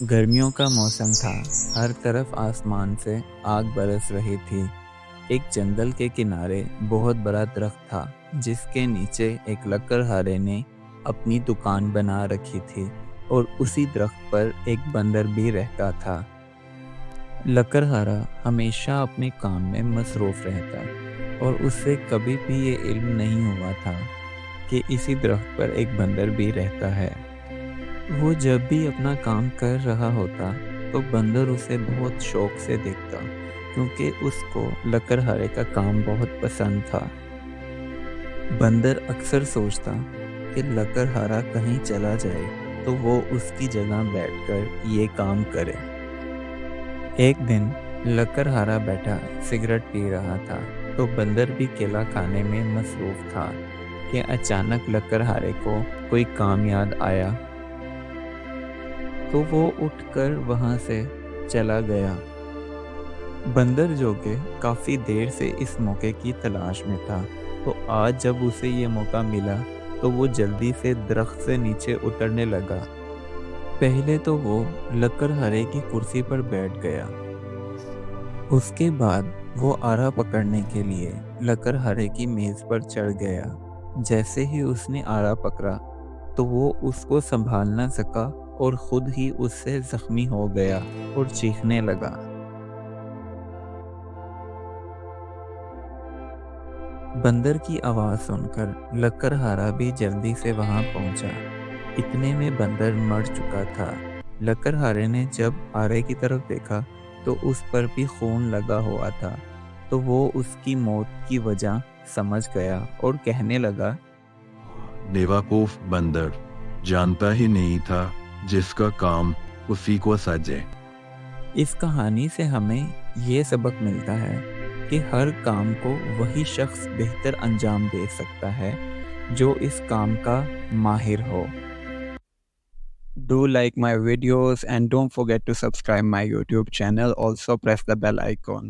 गर्मियों का मौसम था। हर तरफ आसमान से आग बरस रही थी। एक जंगल के किनारे बहुत बड़ा दरख्त था, जिसके नीचे एक लकड़हारे ने अपनी दुकान बना रखी थी और उसी दरख्त पर एक बंदर भी रहता था। लकड़हारा हमेशा अपने काम में मसरूफ रहता और उससे कभी भी ये इल्म नहीं हुआ था कि इसी दरख्त पर एक बंदर भी रहता है। वो जब भी अपना काम कर रहा होता तो बंदर उसे बहुत शौक से देखता, क्योंकि उसको लकड़हारे का काम बहुत पसंद था। बंदर अक्सर सोचता कि लकड़हारा कहीं चला जाए तो वो उसकी जगह बैठकर ये काम करे। एक दिन लकड़हारा बैठा सिगरेट पी रहा था, तो बंदर भी केला खाने में मसरूफ था कि अचानक लकड़हारे को कोई काम याद आया, तो वो उठकर वहां से चला गया। बंदर जो कि काफी देर से इस मौके की तलाश में था, तो आज जब उसे ये मौका मिला तो वो जल्दी से दरख्त से नीचे उतरने लगा। पहले तो वो लकड़हारे की कुर्सी पर बैठ गया। उसके बाद वो आरा पकड़ने के लिए लकड़हारे की मेज पर चढ़ गया। जैसे ही उसने आरा पकड़ा तो वो उसको संभाल ना सका और खुद ही उससे जख्मी हो गया और चीखने लगा। बंदर की आवाज़ सुनकर लकड़हारा भी जल्दी से वहां पहुंचा। इतने में बंदर मर चुका था। लकड़हारे ने जब आरे की तरफ देखा तो उस पर भी खून लगा हुआ था, तो वो उसकी मौत की वजह समझ गया और कहने लगा, बेवकूफ बंदर जानता ही नहीं था जिसका काम उसी को सजे। इस कहानी से हमें ये सबक मिलता है कि हर काम को वही शख्स बेहतर अंजाम दे सकता है जो इस काम का माहिर हो। Do like my videos and don't forget to subscribe my YouTube channel. Also press the bell icon.